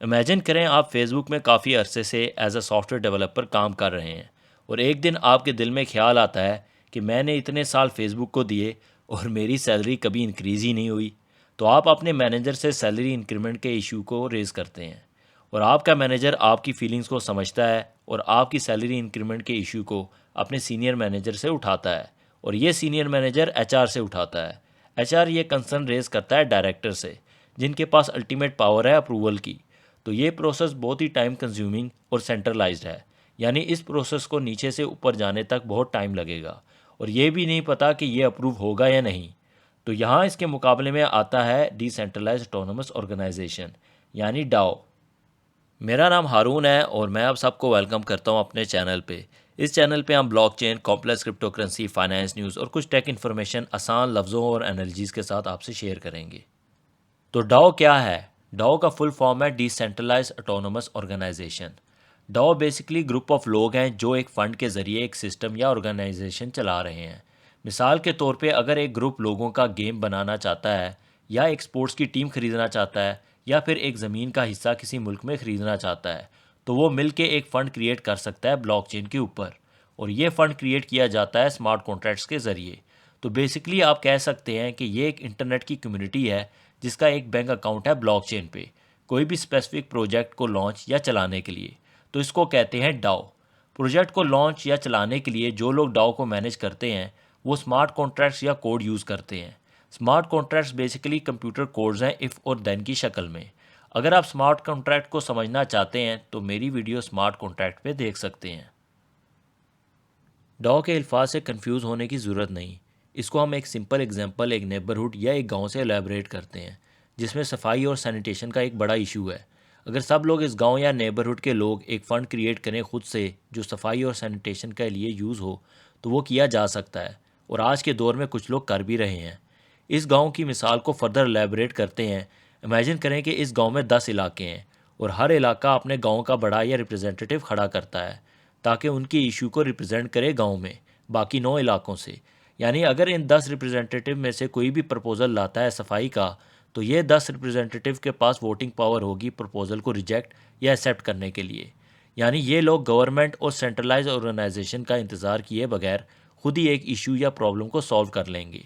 Imagine करें आप Facebook में काफ़ी अरसे से एज अ सॉफ्टवेयर डेवलपर काम कर रहे हैं और एक दिन आपके दिल में ख्याल आता है कि मैंने इतने साल फेसबुक को दिए और मेरी सैलरी कभी इंक्रीज़ ही नहीं हुई। तो आप अपने मैनेजर से सैलरी इंक्रीमेंट के इशू को रेज़ करते हैं और आपका मैनेजर आपकी फीलिंग्स को समझता है और आपकी सैलरी इंक्रीमेंट के इशू को अपने सीनियर मैनेजर से उठाता है और ये सीनियर मैनेजर एचआर से उठाता है। एचआर ये कंसर्न रेज़ करता है डायरेक्टर से, जिनके पास अल्टीमेट पावर है अप्रूवल की। तो ये प्रोसेस बहुत ही टाइम कंज्यूमिंग और सेंट्रलाइज्ड है, यानी इस प्रोसेस को नीचे से ऊपर जाने तक बहुत टाइम लगेगा और ये भी नहीं पता कि ये अप्रूव होगा या नहीं। तो यहाँ इसके मुकाबले में आता है डिसेंट्रलाइज्ड ऑटोनोमस ऑर्गेनाइजेशन, यानी डाओ। मेरा नाम हारून है और मैं आप सबको वेलकम करता हूँ अपने चैनल पे। इस चैनल पे हम blockchain, complex cryptocurrency, finance news और कुछ टेक इन्फॉर्मेशन आसान लफ्ज़ों और एनालॉजीज़ के साथ आपसे शेयर करेंगे। तो डाओ क्या है? डाओ का फुल फॉर्म है decentralised autonomous organisation. DAO basically group of लोग हैं जो एक फ़ंड के ज़रिए एक सिस्टम या ऑर्गेनाइजेशन चला रहे हैं। मिसाल के तौर पे अगर एक ग्रुप लोगों का गेम बनाना चाहता है या एक स्पोर्ट्स की टीम खरीदना चाहता है या फिर एक ज़मीन का हिस्सा किसी मुल्क में ख़रीदना चाहता है, तो वो मिल के एक फ़ंड क्रिएट कर सकता है ब्लॉकचेन के ऊपर। और ये फ़ंड क्रिएट किया जाता है स्मार्ट कॉन्ट्रैक्ट्स के ज़रिए। तो बेसिकली आप कह सकते हैं कि ये एक इंटरनेट की कम्युनिटी है जिसका एक बैंक अकाउंट है ब्लॉकचेन पे, कोई भी स्पेसिफिक प्रोजेक्ट को लॉन्च या चलाने के लिए। तो इसको कहते हैं डाओ। प्रोजेक्ट को लॉन्च या चलाने के लिए जो लोग डाओ को मैनेज करते हैं वो स्मार्ट कॉन्ट्रैक्ट्स या कोड यूज़ करते हैं। Smart contracts basically computer codes हैं इफ़ और देन की शक्ल में। अगर आप स्मार्ट कॉन्ट्रैक्ट को समझना चाहते हैं तो मेरी वीडियो स्मार्ट कॉन्ट्रैक्ट पे देख सकते हैं। डाओ के अल्फाज से कंफ्यूज होने की ज़रूरत नहीं। इसको हम एक सिंपल एग्जांपल, एक नेबरहुड या एक गांव से एलैबोरेट करते हैं जिसमें सफाई और सैनिटेशन का एक बड़ा इशू है। अगर सब लोग इस गांव या नेबरहुड के लोग एक फ़ंड क्रिएट करें खुद से जो सफाई और सैनिटेशन के लिए यूज़ हो तो वो किया जा सकता है और आज के दौर में कुछ लोग कर भी रहे हैं। इस गांव की मिसाल को फर्दर एलैबोरेट करते हैं। इमेजिन करें कि इस गांव में 10 इलाके हैं और हर इलाका अपने गांव का बड़ा या रिप्रेजेंटेटिव खड़ा करता है ताकि उनकी इशू को रिप्रेजेंट करे गांव में बाकी 9 इलाकों से। यानी अगर इन 10 रिप्रेजेंटेटिव में से कोई भी प्रपोज़ल लाता है सफाई का, तो ये 10 रिप्रेजेंटेटिव के पास वोटिंग पावर होगी प्रपोज़ल को रिजेक्ट या एक्सेप्ट करने के लिए। यानी ये लोग गवर्नमेंट और सेंट्रलाइज ऑर्गेनाइजेशन का इंतज़ार किए बगैर खुद ही एक इशू या प्रॉब्लम को सॉल्व कर लेंगे।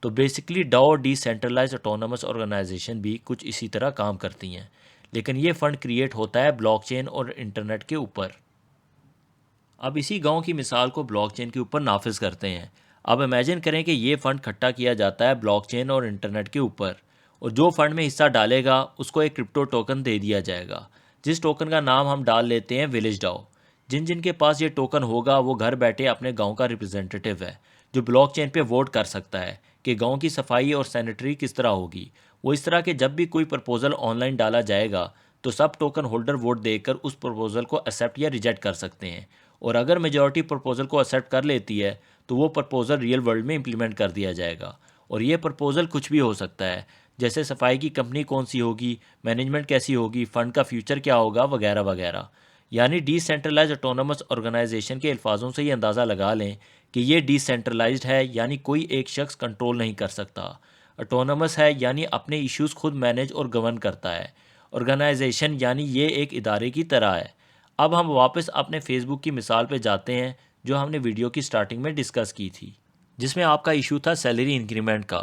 तो basically DAO decentralise autonomous organisation भी कुछ इसी तरह काम करती हैं, लेकिन ये फ़ंड क्रिएट होता है ब्लॉकचेन और इंटरनेट के ऊपर। अब इसी गांव की मिसाल को ब्लॉकचेन के ऊपर नाफिज करते हैं। अब इमेजिन करें कि ये फ़ंड इकट्ठा किया जाता है ब्लॉकचेन और इंटरनेट के ऊपर और जो फ़ंड में हिस्सा डालेगा उसको एक क्रिप्टो टोकन दे दिया जाएगा, जिस टोकन का नाम हम डाल लेते हैं विलेज डाओ। जिन जिन के पास ये टोकन होगा वो घर बैठे अपने गांव का रिप्रेजेंटेटिव है जो ब्लॉकचेन पे वोट कर सकता है कि गांव की सफाई और सैनिटरी किस तरह होगी। वो इस तरह के जब भी कोई प्रपोज़ल ऑनलाइन डाला जाएगा तो सब टोकन होल्डर वोट देकर उस प्रपोज़ल को एक्सेप्ट या रिजेक्ट कर सकते हैं और अगर मेजॉरिटी प्रपोज़ल को एक्सेप्ट कर लेती है तो वो प्रपोज़ल रियल वर्ल्ड में इम्प्लीमेंट कर दिया जाएगा। और ये प्रपोज़ल कुछ भी हो सकता है, जैसे सफाई की कंपनी कौन सी होगी, मैनेजमेंट कैसी होगी, फ़ंड का फ्यूचर क्या होगा, वगैरह वगैरह। यानी डिसेंट्रलाइज ऑटोनोमस ऑर्गेनाइजेशन के अल्फाजों से ये अंदाज़ा लगा लें कि ये डिसेंट्रलाइज्ड है, यानी कोई एक शख्स कंट्रोल नहीं कर सकता। ऑटोनोमस है यानी अपने इश्यूज़ खुद मैनेज और गवर्न करता है। ऑर्गेनाइजेशन यानी ये एक इदारे की तरह है। अब हम वापस अपने फेसबुक की मिसाल पे जाते हैं जो हमने वीडियो की स्टार्टिंग में डिस्कस की थी, जिसमें आपका इशू था सैलरी इंक्रीमेंट का।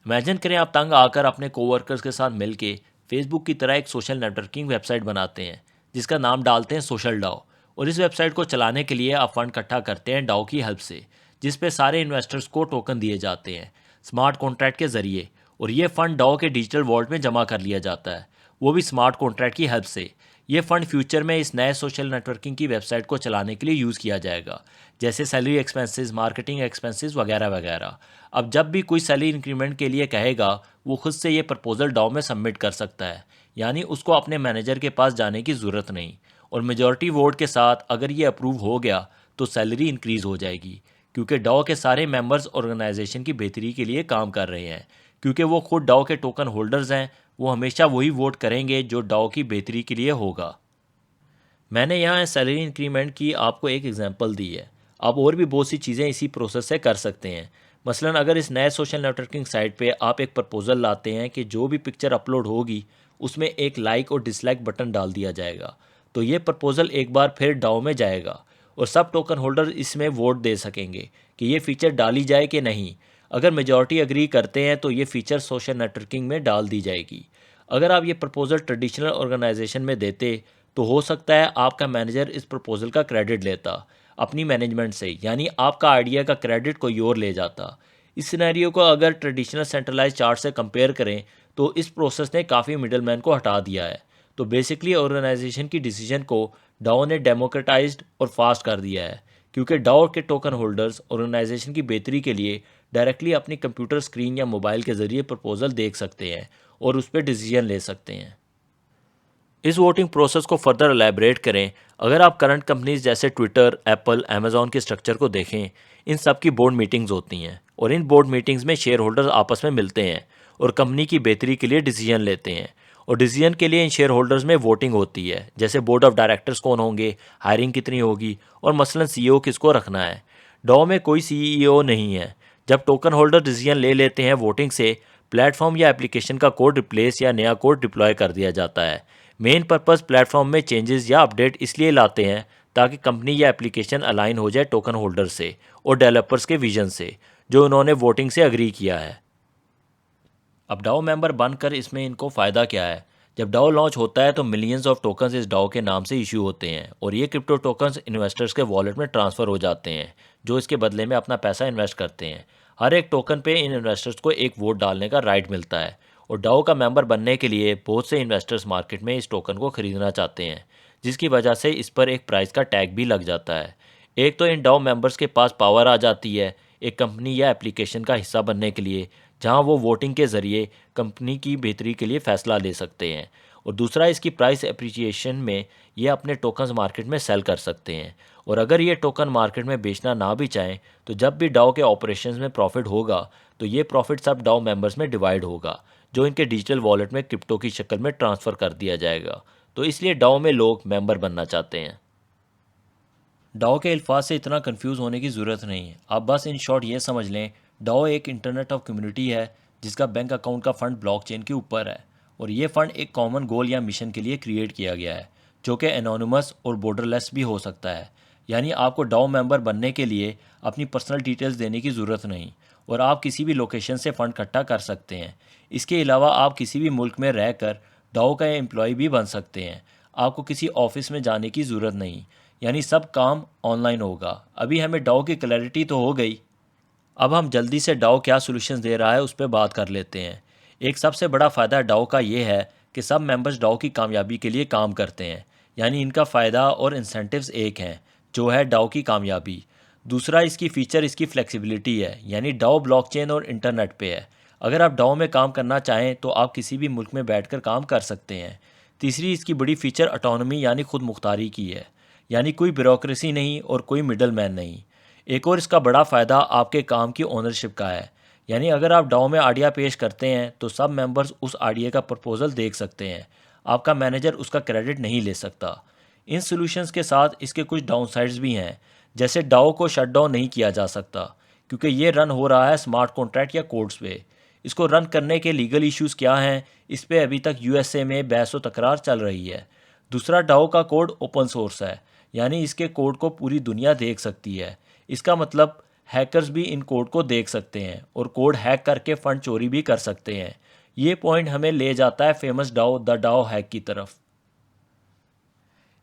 इमेजिन करें आप तंग आकर अपने कोवर्कर्स के साथ मिलके फेसबुक की तरह एक सोशल नेटवर्किंग वेबसाइट बनाते हैं जिसका नाम डालते हैं सोशल डाओ। और इस वेबसाइट को चलाने के लिए आप फंड इकट्ठा करते हैं डाओ की हेल्प से, जिस पे सारे इन्वेस्टर्स को टोकन दिए जाते हैं स्मार्ट कॉन्ट्रैक्ट के ज़रिए और ये फ़ंड डाओ के डिजिटल वॉलेट में जमा कर लिया जाता है, वो भी स्मार्ट कॉन्ट्रैक्ट की हेल्प से। ये फ़ंड फ्यूचर में इस नए सोशल नेटवर्किंग की वेबसाइट को चलाने के लिए यूज़ किया जाएगा, जैसे सैलरी एक्सपेंसेस, मार्केटिंग एक्सपेंसेस वगैरह वगैरह। अब जब भी कोई सैलरी इंक्रीमेंट के लिए कहेगा वो खुद से ये प्रपोज़ल डाओ में सबमिट कर सकता है, यानी उसको अपने मैनेजर के पास जाने की ज़रूरत नहीं। और मेजॉरिटी वोट के साथ अगर ये अप्रूव हो गया तो सैलरी इंक्रीज़ हो जाएगी, क्योंकि डाओ के सारे मेंबर्स ऑर्गेनाइजेशन की बेहतरी के लिए काम कर रहे हैं। क्योंकि वो खुद डाओ के टोकन होल्डर्स हैं, वो हमेशा वही वोट करेंगे जो डाओ की बेहतरी के लिए होगा। मैंने यहाँ सैलरी इंक्रीमेंट की आपको एक एग्जांपल दी है। आप और भी बहुत सी चीज़ें इसी प्रोसेस से कर सकते हैं। मसलन अगर इस नए सोशल नेटवर्किंग साइट पे आप एक प्रपोज़ल लाते हैं कि जो भी पिक्चर अपलोड होगी उसमें एक लाइक और डिसलाइक बटन डाल दिया जाएगा। तो ये प्रपोजल एक बार फिर डाओ में जाएगा और सब टोकन होल्डर इसमें वोट दे सकेंगे कि ये फीचर डाली जाए कि नहीं। अगर मेजॉरिटी एग्री करते हैं तो ये फीचर सोशल नेटवर्किंग में डाल दी जाएगी। अगर आप ये प्रपोजल ट्रेडिशनल ऑर्गेनाइजेशन में देते तो हो सकता है आपका मैनेजर इस प्रपोजल का क्रेडिट लेता अपनी मैनेजमेंट से, यानी आपका आइडिया का क्रेडिट कोई और ले जाता। इस सिनेरियो को अगर ट्रेडिशनल सेंट्रलाइज चार्ट से कंपेयर करें तो इस प्रोसेस ने काफ़ी मिडलमैन को हटा दिया है। तो बेसिकली ऑर्गेनाइजेशन की डिसीजन को डाओ ने डेमोक्रेटाइज्ड और फास्ट कर दिया है, क्योंकि डाओ के टोकन होल्डर्स ऑर्गेनाइजेशन की बेहतरी के लिए डायरेक्टली अपनी कंप्यूटर स्क्रीन या मोबाइल के ज़रिए प्रपोजल देख सकते हैं और उस पर डिसीजन ले सकते हैं। इस वोटिंग प्रोसेस को फर्दर एलैबोरेट करें। अगर आप करंट कंपनीज जैसे ट्विटर, एप्पल, अमेज़ॉन के स्ट्रक्चर को देखें, इन सब की बोर्ड मीटिंग्स होती हैं और इन बोर्ड मीटिंग्स में शेयर होल्डर्स आपस में मिलते हैं और कंपनी की बेहतरी के लिए डिसीजन लेते हैं। और डिसीजन के लिए इन शेयर होल्डर्स में वोटिंग होती है, जैसे बोर्ड ऑफ डायरेक्टर्स कौन होंगे, हायरिंग कितनी होगी और मसलन सीईओ किसको रखना है। डाओ में कोई सीईओ नहीं है। जब टोकन होल्डर डिसीजन ले लेते हैं वोटिंग से, प्लेटफॉर्म या एप्लीकेशन का कोड रिप्लेस या नया कोड डिप्लॉय कर दिया जाता है। मेन पर्पस प्लेटफॉर्म में चेंजेस या अपडेट इसलिए लाते हैं ताकि कंपनी या एप्लीकेशन अलाइन हो जाए टोकन होल्डर से और डेवलपर्स के विजन से जो उन्होंने वोटिंग से अग्री किया है। अब डाओ मेंबर बनकर इसमें इनको फ़ायदा क्या है? जब डाओ लॉन्च होता है तो मिलियंस ऑफ टोकन्स इस डाओ के नाम से इशू होते हैं और ये क्रिप्टो टोकन्स इन्वेस्टर्स के वॉलेट में ट्रांसफ़र हो जाते हैं, जो इसके बदले में अपना पैसा इन्वेस्ट करते हैं। हर एक टोकन पे इन इन्वेस्टर्स को एक वोट डालने का राइट मिलता है और डाओ का मेंबर बनने के लिए बहुत से इन्वेस्टर्स मार्केट में इस टोकन को खरीदना चाहते हैं, जिसकी वजह से इस पर एक प्राइस का टैग भी लग जाता है। एक तो इन डाओ मेंबर्स के पास पावर आ जाती है एक कंपनी या एप्लीकेशन का हिस्सा बनने के लिए, जहां वो वोटिंग के ज़रिए कंपनी की बेहतरी के लिए फ़ैसला ले सकते हैं। और दूसरा, इसकी प्राइस एप्रिसिएशन में ये अपने टोकन्स मार्केट में सेल कर सकते हैं। और अगर ये टोकन मार्केट में बेचना ना भी चाहें तो जब भी डाओ के ऑपरेशंस में प्रॉफिट होगा तो ये प्रॉफिट सब डाओ मेंबर्स में डिवाइड होगा, जो इनके डिजिटल वॉलेट में क्रिप्टो की शक्ल में ट्रांसफ़र कर दिया जाएगा। तो इसलिए डाओ में लोग मेंबर बनना चाहते हैं। डाओ के अल्फाज से इतना कंफ्यूज होने की ज़रूरत नहीं है। आप बस इन शॉर्ट ये समझ लें, डाओ एक इंटरनेट ऑफ कम्युनिटी है जिसका बैंक अकाउंट का फ़ंड ब्लॉकचेन के ऊपर है और ये फ़ंड एक कॉमन गोल या मिशन के लिए क्रिएट किया गया है, जो कि एनोनिमस और बॉर्डरलेस भी हो सकता है। यानी आपको डाओ मेंबर बनने के लिए अपनी पर्सनल डिटेल्स देने की ज़रूरत नहीं और आप किसी भी लोकेशन से फ़ंड इकट्ठा कर सकते हैं। इसके अलावा आप किसी भी मुल्क में रहकर डाओ का एम्प्लॉय भी बन सकते हैं। आपको किसी ऑफिस में जाने की ज़रूरत नहीं, यानी सब काम ऑनलाइन होगा। अभी हमें डाओ की क्लैरिटी तो हो गई। अब हम जल्दी से डाओ क्या सॉल्यूशंस दे रहा है उस पर बात कर लेते हैं। एक सबसे बड़ा फ़ायदा डाओ का ये है कि सब मेंबर्स डाओ की कामयाबी के लिए काम करते हैं, यानी इनका फ़ायदा और इंसेंटिव्स एक हैं, जो है डाओ की कामयाबी। दूसरा, इसकी फ़ीचर इसकी फ्लेक्सिबिलिटी है, यानी डाओ ब्लॉकचेन और इंटरनेट पे है। अगर आप डाओ में काम करना चाहें तो आप किसी भी मुल्क में बैठकर काम कर सकते हैं। तीसरी, इसकी बड़ी फ़ीचर ऑटोनॉमी यानी खुद मुख्तारी की है, यानी कोई ब्यूरोक्रेसी नहीं और कोई मिडल मैन नहीं। एक और इसका बड़ा फ़ायदा आपके काम की ओनरशिप का है, यानी अगर आप डाओ में आइडिया पेश करते हैं तो सब मेंबर्स उस आइडिया का प्रपोजल देख सकते हैं। आपका मैनेजर उसका क्रेडिट नहीं ले सकता। इन सॉल्यूशंस के साथ इसके कुछ डाउनसाइड्स भी हैं, जैसे डाओ को शट डाउन नहीं किया जा सकता क्योंकि ये रन हो रहा है स्मार्ट कॉन्ट्रैक्ट या कोड्स पे। इसको रन करने के लीगल इश्यूज़ क्या हैं, इस पे अभी तक यूएसए में बहस व तकरार चल रही है। दूसरा, डाओ का कोड ओपन सोर्स है, यानी इसके कोड को पूरी दुनिया देख सकती है। इसका मतलब हैकर्स भी इन कोड को देख सकते हैं और कोड हैक करके फ़ंड चोरी भी कर सकते हैं। ये पॉइंट हमें ले जाता है famous DAO the DAO hack की तरफ।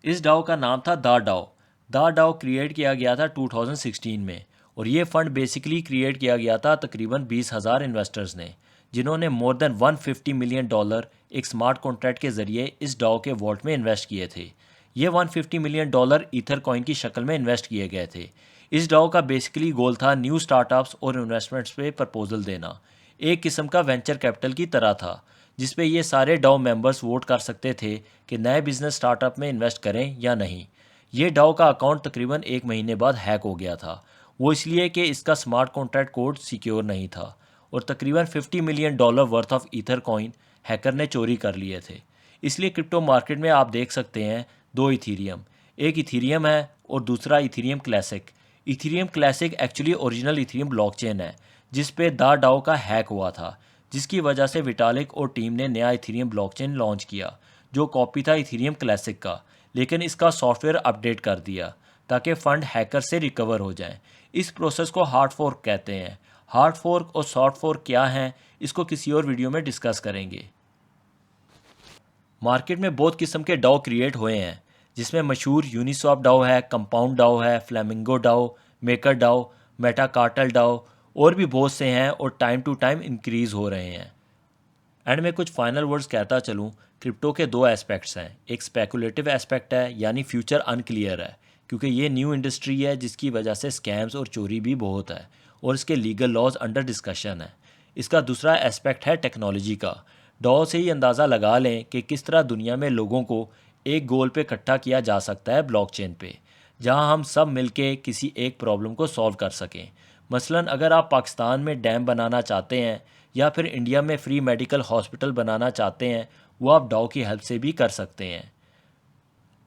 इस डाओ का नाम था the DAO. The DAO create किया गया था 2016 में और ये फ़ंड बेसिकली क्रिएट किया गया था तकरीबन 20,000 इन्वेस्टर्स ने, जिन्होंने मोर देन $150 मिलियन एक स्मार्ट कॉन्ट्रैक्ट के ज़रिए इस डाओ के वॉल्ट में इन्वेस्ट किए थे। ये $150 मिलियन ईथर कॉइन की शक्ल में इन्वेस्ट किए गए थे। इस डाओ का बेसिकली गोल था न्यू स्टार्टअप्स और इन्वेस्टमेंट्स पे प्रपोजल देना, एक किस्म का वेंचर कैपिटल की तरह था, जिस पे ये सारे डाओ मेंबर्स वोट कर सकते थे कि नए बिजनेस स्टार्टअप में इन्वेस्ट करें या नहीं। ये डाओ का अकाउंट तकरीबन 1 महीने बाद हैक हो गया था, वो इसलिए कि इसका स्मार्ट कॉन्ट्रैक्ट कोड सिक्योर नहीं था और तकरीबन $50 million worth of ether coin hacker ने चोरी कर लिए थे। इसलिए क्रिप्टो मार्केट में आप देख सकते हैं दो इथीरियम, एक इथीरियम है और दूसरा Ethereum classic. Ethereum classic actually original Ethereum blockchain है जिस पे द डाओ का हैक हुआ था, जिसकी वजह से विटालिक और टीम ने नया इथेरियम ब्लॉकचेन लॉन्च किया जो कॉपी था इथेरियम क्लासिक का, लेकिन इसका सॉफ्टवेयर अपडेट कर दिया ताकि फंड हैकर से रिकवर हो जाएं। इस प्रोसेस को हार्ड फोर्क कहते हैं। हार्ड फोर्क और सॉफ्ट फोर्क क्या हैं, इसको किसी और वीडियो में डिस्कस करेंगे। मार्केट में बहुत किस्म के डाओ क्रिएट हुए हैं, जिसमें मशहूर यूनिस्वैप डाओ है, कंपाउंड डाओ है, फ्लेमिंगो डाओ, मेकर डाओ, मेटाकार्टल डाओ और भी बहुत से हैं और टाइम टू टाइम इंक्रीज हो रहे हैं। एंड में कुछ फाइनल वर्ड्स कहता चलूँ, क्रिप्टो के दो एस्पेक्ट्स हैं। एक स्पेकुलेटिव एस्पेक्ट है, यानी फ्यूचर अनक्लियर है क्योंकि ये न्यू इंडस्ट्री है जिसकी वजह से स्कैम्स और चोरी भी बहुत है और इसके लीगल लॉज अंडर डिस्कशन है। इसका दूसरा एस्पेक्ट है टेक्नोलॉजी का। डॉ से ही अंदाज़ा लगा लें कि किस तरह दुनिया में लोगों को एक गोल पे इकट्ठा किया जा सकता है ब्लॉकचेन पे, जहां हम सब मिलके किसी एक प्रॉब्लम को सॉल्व कर सकें। मसलन अगर आप पाकिस्तान में डैम बनाना चाहते हैं या फिर इंडिया में फ्री मेडिकल हॉस्पिटल बनाना चाहते हैं, वो आप डॉ की हेल्प से भी कर सकते हैं।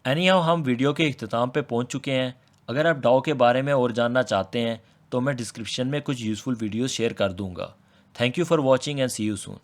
एनीहाउ हम वीडियो के इख्तिताम पे पहुंच चुके हैं। अगर आप डॉ के बारे में और जानना चाहते हैं तो मैं डिस्क्रिप्शन में कुछ यूज़फुल वीडियोस शेयर कर दूंगा। Thank you for watching and see you soon.